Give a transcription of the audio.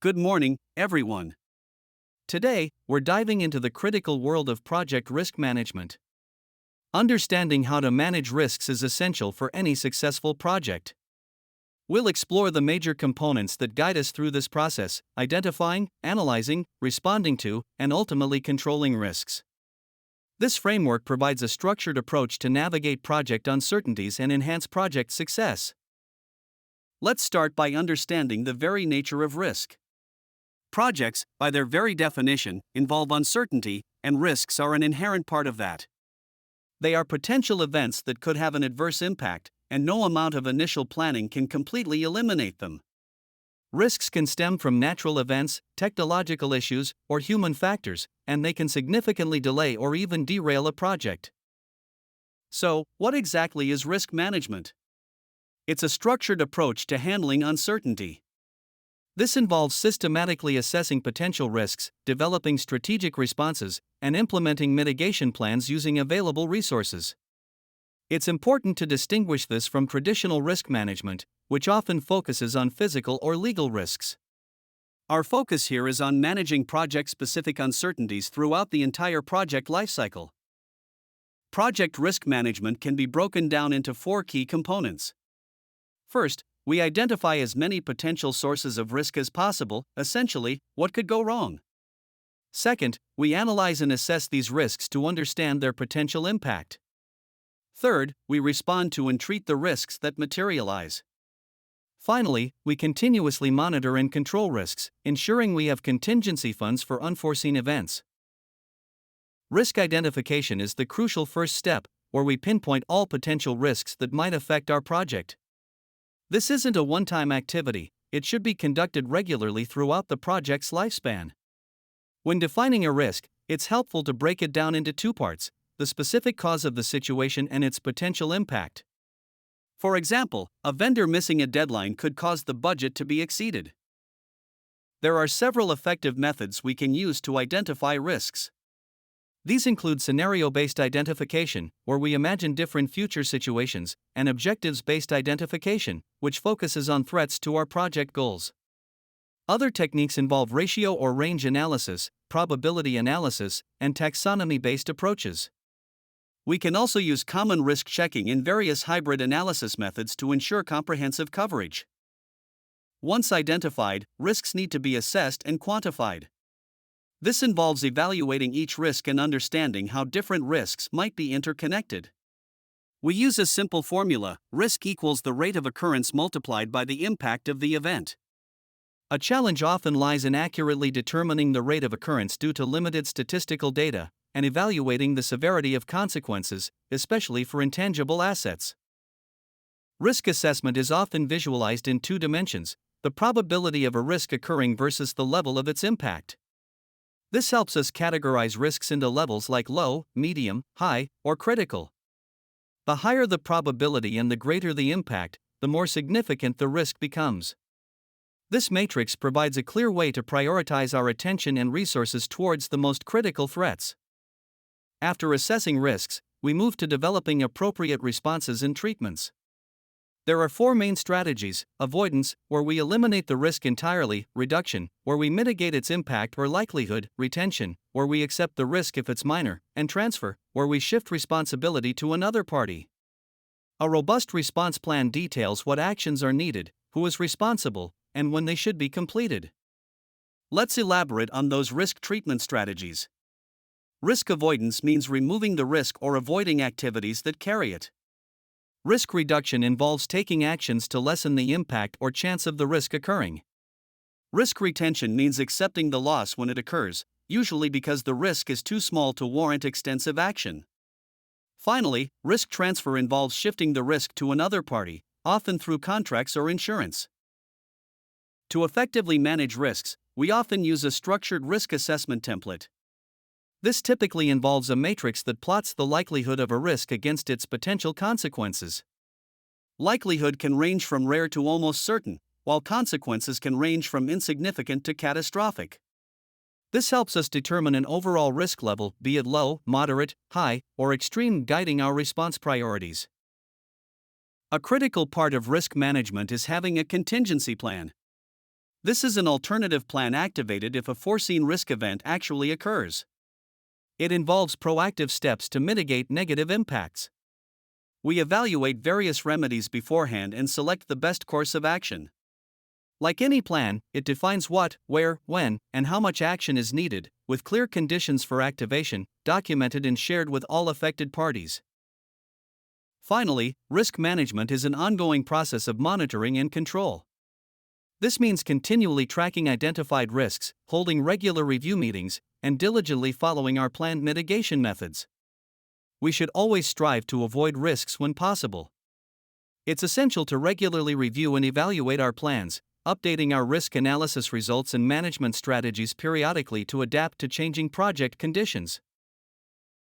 Good morning, everyone. Today, we're diving into the critical world of project risk management. Understanding how to manage risks is essential for any successful project. We'll explore the major components that guide us through this process, identifying, analyzing, responding to, and ultimately controlling risks. This framework provides a structured approach to navigate project uncertainties and enhance project success. Let's start by understanding the very nature of risk. Projects, by their very definition, involve uncertainty, and risks are an inherent part of that. They are potential events that could have an adverse impact, and no amount of initial planning can completely eliminate them. Risks can stem from natural events, technological issues, or human factors, and they can significantly delay or even derail a project. So, what exactly is risk management? It's a structured approach to handling uncertainty. This involves systematically assessing potential risks, developing strategic responses, and implementing mitigation plans using available resources. It's important to distinguish this from traditional risk management, which often focuses on physical or legal risks. Our focus here is on managing project-specific uncertainties throughout the entire project lifecycle. Project risk management can be broken down into four key components. First, we identify as many potential sources of risk as possible, essentially, what could go wrong. Second, we analyze and assess these risks to understand their potential impact. Third, we respond to and treat the risks that materialize. Finally, we continuously monitor and control risks, ensuring we have contingency funds for unforeseen events. Risk identification is the crucial first step, where we pinpoint all potential risks that might affect our project. This isn't a one-time activity, it should be conducted regularly throughout the project's lifespan. When defining a risk, it's helpful to break it down into two parts: the specific cause of the situation and its potential impact. For example, a vendor missing a deadline could cause the budget to be exceeded. There are several effective methods we can use to identify risks. These include scenario-based identification, where we imagine different future situations, and objectives-based identification, which focuses on threats to our project goals. Other techniques involve ratio or range analysis, probability analysis, and taxonomy-based approaches. We can also use common risk checking in various hybrid analysis methods to ensure comprehensive coverage. Once identified, risks need to be assessed and quantified. This involves evaluating each risk and understanding how different risks might be interconnected. We use a simple formula: risk equals the rate of occurrence multiplied by the impact of the event. A challenge often lies in accurately determining the rate of occurrence due to limited statistical data, and evaluating the severity of consequences, especially for intangible assets. Risk assessment is often visualized in two dimensions: the probability of a risk occurring versus the level of its impact. This helps us categorize risks into levels like low, medium, high, or critical. The higher the probability and the greater the impact, the more significant the risk becomes. This matrix provides a clear way to prioritize our attention and resources towards the most critical threats. After assessing risks, we move to developing appropriate responses and treatments. There are four main strategies: avoidance, where we eliminate the risk entirely; reduction, where we mitigate its impact or likelihood; retention, where we accept the risk if it's minor; and transfer, where we shift responsibility to another party. A robust response plan details what actions are needed, who is responsible, and when they should be completed. Let's elaborate on those risk treatment strategies. Risk avoidance means removing the risk or avoiding activities that carry it. Risk reduction involves taking actions to lessen the impact or chance of the risk occurring. Risk retention means accepting the loss when it occurs, usually because the risk is too small to warrant extensive action. Finally, risk transfer involves shifting the risk to another party, often through contracts or insurance. To effectively manage risks, we often use a structured risk assessment template. This typically involves a matrix that plots the likelihood of a risk against its potential consequences. Likelihood can range from rare to almost certain, while consequences can range from insignificant to catastrophic. This helps us determine an overall risk level, be it low, moderate, high, or extreme, guiding our response priorities. A critical part of risk management is having a contingency plan. This is an alternative plan activated if a foreseen risk event actually occurs. It involves proactive steps to mitigate negative impacts. We evaluate various remedies beforehand and select the best course of action. Like any plan, it defines what, where, when, and how much action is needed, with clear conditions for activation, documented and shared with all affected parties. Finally, risk management is an ongoing process of monitoring and control. This means continually tracking identified risks, holding regular review meetings, and diligently following our planned mitigation methods. We should always strive to avoid risks when possible. It's essential to regularly review and evaluate our plans, updating our risk analysis results and management strategies periodically to adapt to changing project conditions.